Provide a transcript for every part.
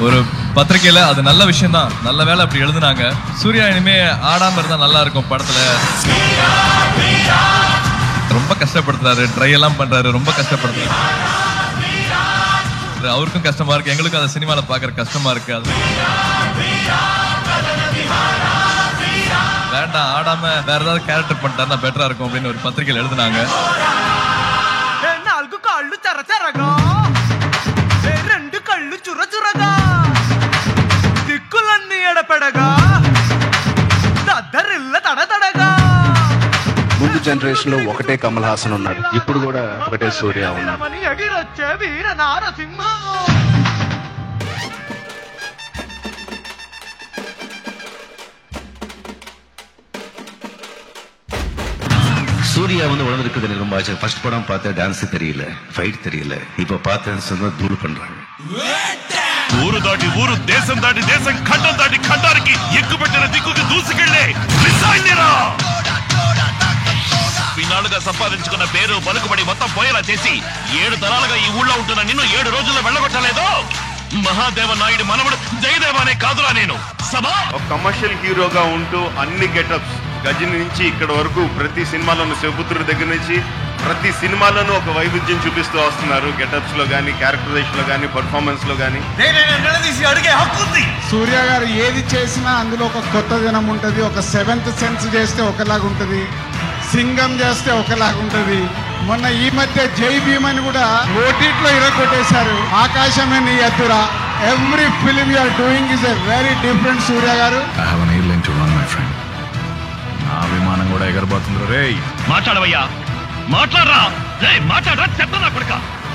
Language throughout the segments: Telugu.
ஒரு பத்திரிகையில அது நல்ல விஷயம் தான், நல்ல வேலை அப்படி எழுதுனாங்க. சூர்யா இனிமே ஆடாம இருந்தா நல்லா இருக்கும் படத்துல. ரொம்ப கஷ்டப்படுத்துறாரு, ட்ரை எல்லாம் பண்றாரு, ரொம்ப கஷ்டப்படுத்துறாரு. அவருக்கும் கஷ்டமா இருக்கு, எங்களுக்கும் அதை சினிமால பாக்குற கஷ்டமா இருக்கு. அது வேண்டாம், ஆடாம வேற ஏதாவது கேரக்டர் பண்ணிட்டா பெட்டரா இருக்கும் அப்படின்னு ஒரு பத்திரிகையில் எழுதுனாங்க. రెండు కళ్ళు చురచురగా దిక్కులన్నీ ఎడపెడగా దద్దరిల్ల తడతడగా. ముందు జనరేషన్ లో ఒకటే కమల్ హాసన్ ఉన్నాడు, ఇప్పుడు కూడా ఒకటే సూర్య ఉన్నాడు. ఎగిరొచ్చే వీర నారసింహ. சூர்யா உணர்ந்துருக்குது எனக்கு ரொம்ப ஆச்சு. ஃபர்ஸ்ட் படம் பார்த்தேன், டான்ஸ் தெரியல, ஃபைட் தெரியல. இப்ப பார்த்தேன் சொன்னா தூள் பண்றாங்க. ఊరు దాటి ఊరు, దేశం దాటి దేశం, ఖండం దాటి ఖండానికి ఎక్కుపెట్టిన దిక్కుకి దూసుకెళ్లే ఈనాడుగా సంపాదించుకున్న పేరు పలుకుబడి మొత్తం పోయేలా చేసి 7 తరాలుగా ఈ ఊళ్ళో ఉంటున్న నిన్ను 7 రోజుల్లో వెళ్ళగొట్టలేదో. మహాదేవ నాయుడు మనవడు జయదేవ అనే కాదురా నేను. ఒక కమర్షియల్ హీరోగా ఉంటూ అన్ని గెటప్స్, గజని నుంచి ఇక్కడ వరకు ప్రతి సినిమాలోనూ, శివపుత్రుడి దగ్గర నుంచి ప్రతి సినిమాలోనూ ఒక వైవిధ్యం చూపిస్తూ వస్తున్నారు. గెటప్స్ లో గానీ, క్యారెక్టరైజేషన్ లో గానీ, పర్ఫార్మెన్స్ లో గానీ. సూర్య గారు ఏది చేసినా అందులో ఒక కొత్త జనం ఉంటది. ఒక 7th సెన్స్ చేస్తే ఒకలాగా ఉంటది, సింగం చేస్తే ఒకలాగా ఉంటది. మొన్న ఈ మధ్య జై భీమ్ అని కూడా ఓటీటీలో ఇరగొట్టేశారు. ఆకాశమే నీ ఎత్తురా. Every film you are doing is a very different Surya గారు. I have an airline to run my friend. నా విమానం కూడా ఎగరబోతుంది రే. మాట్లాడవయ్యా, మాట్లాడరా. మాట్లాడరా, చెప్తా కొడుక.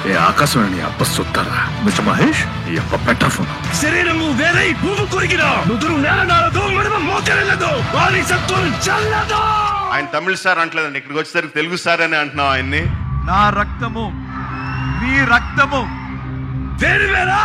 ఏ ఆకాశం నీ అప్ప సొత్తారా మిస్టర్ మహేష్, ఈ అప్ప పెట్టఫోన్. శరీరము వేరే, భూమి కొరిగిన నుదురు నేలనాలతో మనమ మోకరెళ్ళదు, వారి సత్తులు చల్లదు. ఆయన తమిళ స్టార్ అంటలేదండి, ఇక్కడికి వచ్చేసరికి తెలుగు స్టార్ అని అంటున్నాం ఆయన్ని. నా రక్తము నీ రక్తము వేరువేరా.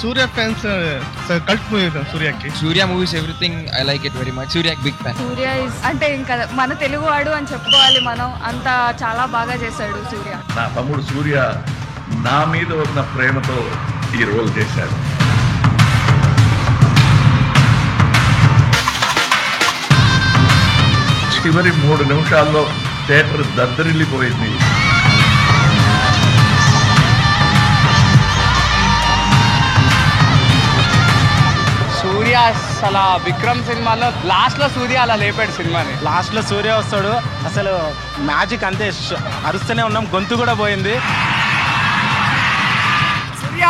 Surya fans cult movie Surya ki. Surya movies everything I like it very much. Surya big fan. Surya is అంటే ఇంకా మన తెలుగువాడు అని చెప్పుకోవాలి మనం. అంత చాలా బాగా చేశాడు సూర్య. నా తమ్ముడు సూర్య నా మీద ఉన్న ప్రేమతో ఈ రోల్ చేశాడు. చివరి 3 నిమిషాల్లో థియేటర్ దద్దరిల్లిపోయింది. సూర్య అసలు విక్రమ్ సినిమాలో లాస్ట్ లో సూర్య అలా లేపాడు సినిమాని. లాస్ట్ లో సూర్య వస్తాడు, అసలు మ్యాజిక్ అంతే. అరుస్తూనే ఉన్నాం, గొంతు కూడా పోయింది. సూర్య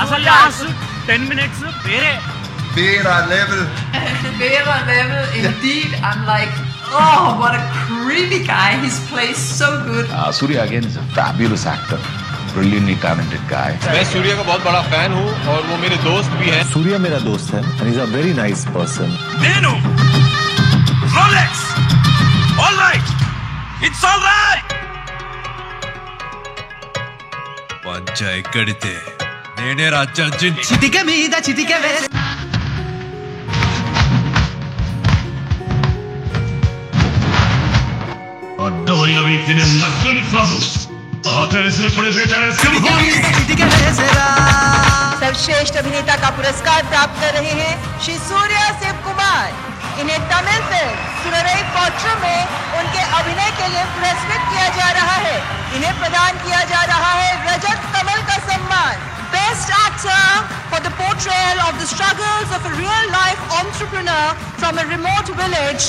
అసలు లాస్ట్ 10 minutes వేరే level indeed. I'm like, oh, what a creepy guy. His plays so good. Surya again is a fabulous actor, brilliantly talented guy. मैं सूर्य का बहुत बड़ा फैन हूँ और वो मेरे दोस्त भी हैं. సూర్య मेरा दोस्त है and he's a very nice person. నేను Rolex. All right, it's all right. పంచ ఎక్కడితే నేనే రాజ్యం చిటిక మీద చిటిక వేసి అడ్డమైన వీటిని నక్కని కాదు, सर्वश्रेष्ठ अभिनेता का पुरस्कार प्राप्त कर रहे हैं श्री सूर्या शिव कुमार। इन्हें तमिल फिल्म सुररई पोट्र में उनके अभिनय के लिए पुरस्कृत किया जा रहा है। इन्हें प्रदान किया जा रहा है रजत कमल का सम्मान। Best actor for the portrayal of the struggles of a real life entrepreneur from a remote village,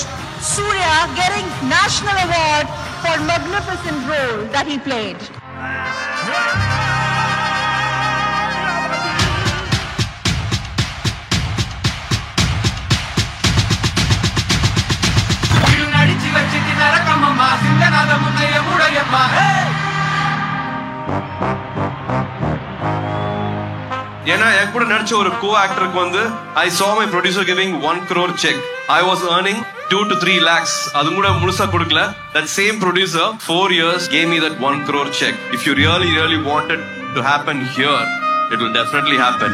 Surya getting national award for magnificent role that he played. ஏன்னா எனக்கு கூட நடிச்ச ஒரு கோ ஆக்டருக்கு வந்து ஐ saw my producer giving 1 crore check. I was earning 2 to 3 lakhs. அது கூட முழுசா கொடுக்கல. That same producer 4 years gave me that 1 crore check. If you really want it to happen here, it will definitely happen.